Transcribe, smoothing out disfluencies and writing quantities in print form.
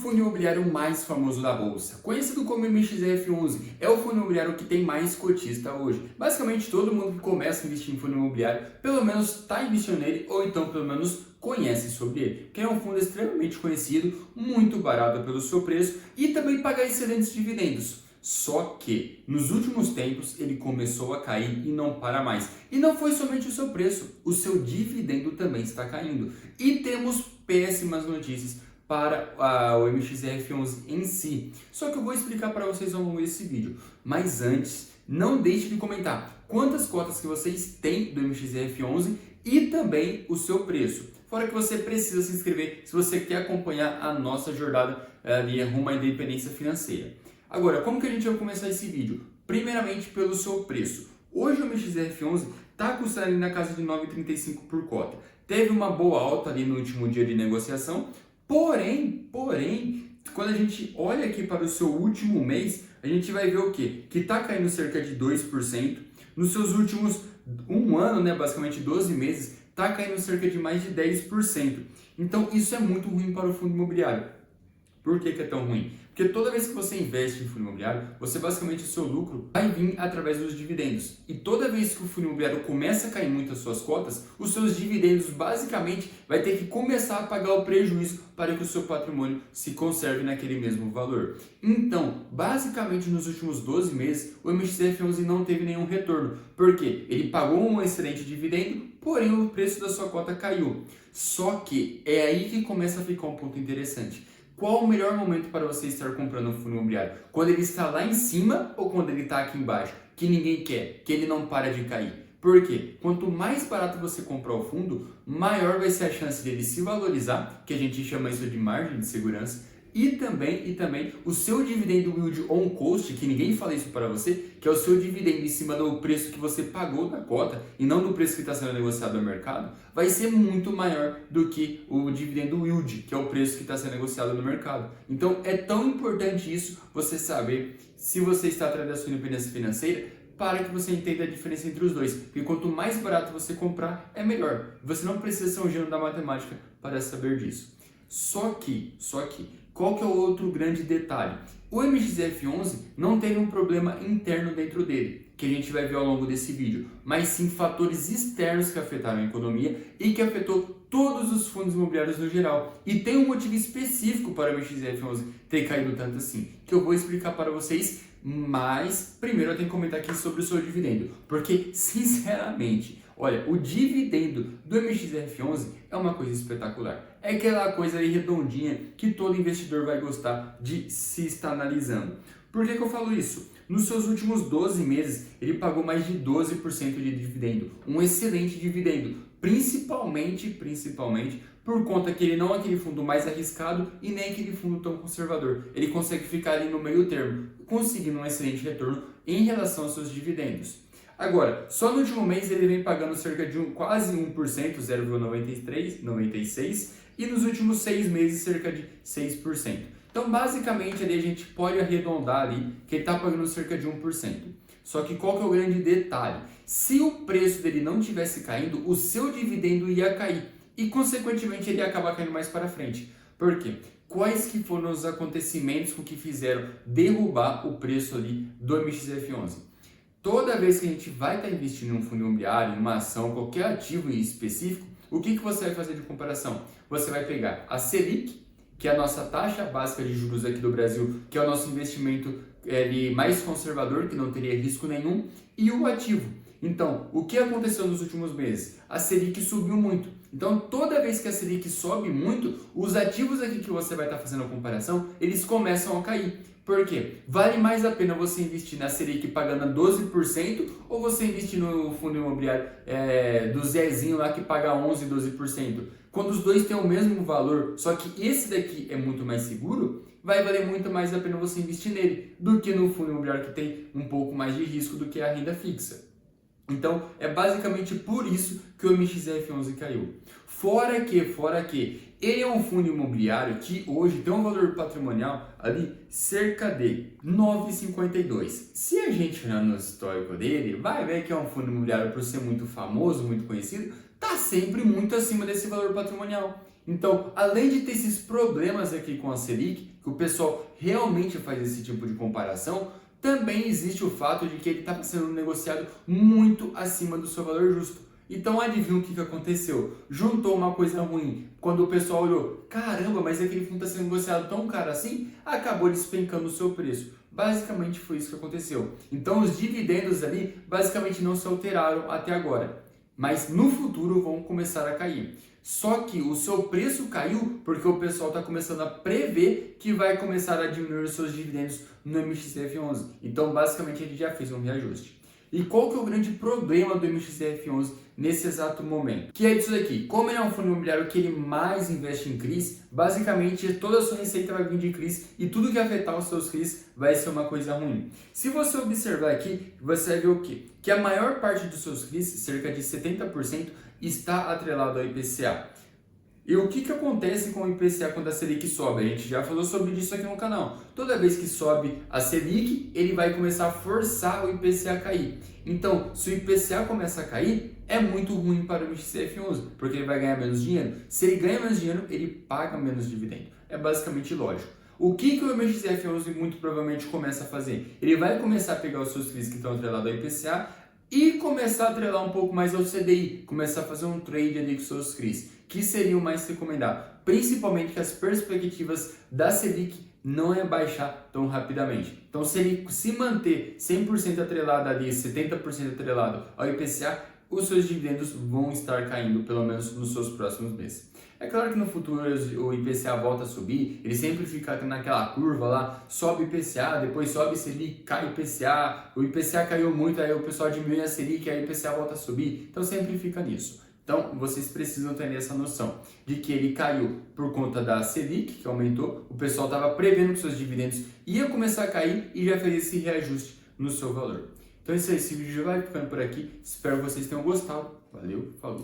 fundo imobiliário mais famoso da bolsa, conhecido como MXRF11, é o fundo imobiliário que tem mais cotista hoje. Basicamente, todo mundo que começa a investir em fundo imobiliário, pelo menos está investindo nele ou então pelo menos conhece sobre ele, que é um fundo extremamente conhecido, muito barato pelo seu preço e também paga excelentes dividendos. Só que, nos últimos tempos, ele começou a cair e não para mais. E não foi somente o seu preço, o seu dividendo também está caindo. E temos péssimas notícias para o MXRF11 em si. Só que eu vou explicar para vocês ao longo desse vídeo. Mas antes, não deixe de comentar quantas cotas que vocês têm do MXRF11 e também o seu preço. Fora que você precisa se inscrever se você quer acompanhar a nossa jornada ali rumo à independência financeira. Agora, como que a gente vai começar esse vídeo? Primeiramente pelo seu preço. Hoje o MXRF11 está custando ali na casa de 9,35 por cota. Teve uma boa alta ali no último dia de negociação, porém, quando a gente olha aqui para o seu último mês, a gente vai ver o quê? Que está caindo cerca de 2%. Nos seus últimos um ano, né, basicamente 12 meses, está caindo cerca de mais de 10%. Então isso é muito ruim para o fundo imobiliário. Por que é tão ruim? Porque toda vez que você investe em fundo imobiliário, basicamente o seu lucro vai vir através dos dividendos. E toda vez que o fundo imobiliário começa a cair muito as suas cotas, os seus dividendos basicamente vai ter que começar a pagar o prejuízo para que o seu patrimônio se conserve naquele mesmo valor. Então, basicamente nos últimos 12 meses, o MXRF11 não teve nenhum retorno. Por quê? Ele pagou um excelente dividendo, porém o preço da sua cota caiu. Só que é aí que começa a ficar um ponto interessante. Qual o melhor momento para você estar comprando um fundo imobiliário? Quando ele está lá em cima ou quando ele está aqui embaixo? Que ninguém quer, que ele não para de cair. Por quê? Quanto mais barato você comprar o fundo, maior vai ser a chance dele se valorizar, que a gente chama isso de margem de segurança, e também o seu dividendo yield on cost, que ninguém fala isso para você, que é o seu dividendo em cima do preço que você pagou na cota e não do preço que está sendo negociado no mercado, vai ser muito maior do que o dividendo yield, que é o preço que está sendo negociado no mercado. Então é tão importante isso, você saber se você está atrás da sua independência financeira, para que você entenda a diferença entre os dois. Porque quanto mais barato você comprar, é melhor. Você não precisa ser um gênio da matemática para saber disso. Só que, qual que é o outro grande detalhe? O MXRF11 não teve um problema interno dentro dele, que a gente vai ver ao longo desse vídeo, mas sim fatores externos que afetaram a economia e que afetou todos os fundos imobiliários no geral. E tem um motivo específico para o MXRF11 ter caído tanto assim, que eu vou explicar para vocês, mas primeiro eu tenho que comentar aqui sobre o seu dividendo, porque sinceramente, olha, o dividendo do MXRF11 é uma coisa espetacular. É aquela coisa ali redondinha que todo investidor vai gostar de se estar analisando. Por que eu falo isso? Nos seus últimos 12 meses, ele pagou mais de 12% de dividendo. Um excelente dividendo, principalmente por conta que ele não é aquele fundo mais arriscado e nem aquele fundo tão conservador. Ele consegue ficar ali no meio termo, conseguindo um excelente retorno em relação aos seus dividendos. Agora, só no último mês ele vem pagando cerca de quase 1%, 0,96%, e nos últimos 6 meses cerca de 6%. Então, basicamente, ali a gente pode arredondar ali que ele está pagando cerca de 1%. Só que qual que é o grande detalhe? Se o preço dele não tivesse caindo, o seu dividendo ia cair e, consequentemente, ele ia acabar caindo mais para frente. Por quê? Quais que foram os acontecimentos que fizeram derrubar o preço ali do MXRF11? Toda vez que a gente vai estar investindo em um fundo imobiliário, em uma ação, qualquer ativo em específico, o que você vai fazer de comparação? Você vai pegar a Selic, que é a nossa taxa básica de juros aqui do Brasil, que é o nosso investimento mais conservador, que não teria risco nenhum, e o ativo. Então, o que aconteceu nos últimos meses? A Selic subiu muito. Então, toda vez que a Selic sobe muito, os ativos aqui que você vai estar fazendo a comparação, eles começam a cair. Por quê? Vale mais a pena você investir na Selic pagando 12% ou você investir no fundo imobiliário do Zezinho lá que paga 11%, 12%? Quando os dois têm o mesmo valor, só que esse daqui é muito mais seguro, vai valer muito mais a pena você investir nele do que no fundo imobiliário que tem um pouco mais de risco do que a renda fixa. Então, é basicamente por isso que o MXRF11 caiu. Fora que ele é um fundo imobiliário que hoje tem um valor patrimonial ali cerca de 9,52. Se a gente olhar no histórico dele, vai ver que é um fundo imobiliário, por ser muito famoso, muito conhecido, está sempre muito acima desse valor patrimonial. Então, além de ter esses problemas aqui com a Selic, que o pessoal realmente faz esse tipo de comparação, também existe o fato de que ele está sendo negociado muito acima do seu valor justo. Então adivinha o que aconteceu? Juntou uma coisa ruim. Quando o pessoal olhou, caramba, mas aquele fundo está sendo negociado tão caro assim, acabou despencando o seu preço. Basicamente foi isso que aconteceu. Então os dividendos ali basicamente não se alteraram até agora. Mas no futuro vão começar a cair. Só que o seu preço caiu porque o pessoal está começando a prever que vai começar a diminuir os seus dividendos no MXF11. Então, basicamente, ele já fez um reajuste. E qual que é o grande problema do MXF11 nesse exato momento? Que é isso daqui. Como ele é um fundo imobiliário que ele mais investe em CRIs, basicamente toda a sua receita vai vir de CRIs e tudo que afetar os seus CRIs vai ser uma coisa ruim. Se você observar aqui, você vai ver o quê? Que a maior parte dos seus CRIs, cerca de 70%, está atrelado ao IPCA. E o que acontece com o IPCA quando a Selic sobe? A gente já falou sobre isso aqui no canal. Toda vez que sobe a Selic, ele vai começar a forçar o IPCA a cair. Então, se o IPCA começa a cair, é muito ruim para o MXF11, porque ele vai ganhar menos dinheiro. Se ele ganha menos dinheiro, ele paga menos dividendo. É basicamente lógico. O que o MXF11 muito provavelmente começa a fazer? Ele vai começar a pegar os seus FIIs que estão atrelados ao IPCA e começar a atrelar um pouco mais ao CDI, começar a fazer um trade ali com seus CRIs, que seria o mais recomendado, principalmente que as perspectivas da Selic não é baixar tão rapidamente. Então, se ele se manter 100% atrelado ali, 70% atrelado ao IPCA, os seus dividendos vão estar caindo, pelo menos nos seus próximos meses. É claro que no futuro o IPCA volta a subir, ele sempre fica naquela curva lá, sobe o IPCA, depois sobe Selic, cai o IPCA, o IPCA caiu muito, aí o pessoal diminui a Selic, aí o IPCA volta a subir, então sempre fica nisso. Então, vocês precisam ter essa noção de que ele caiu por conta da Selic, que aumentou, o pessoal estava prevendo que seus dividendos ia começar a cair e já fez esse reajuste no seu valor. Então é isso aí, esse vídeo já vai ficando por aqui, espero que vocês tenham gostado, valeu, falou!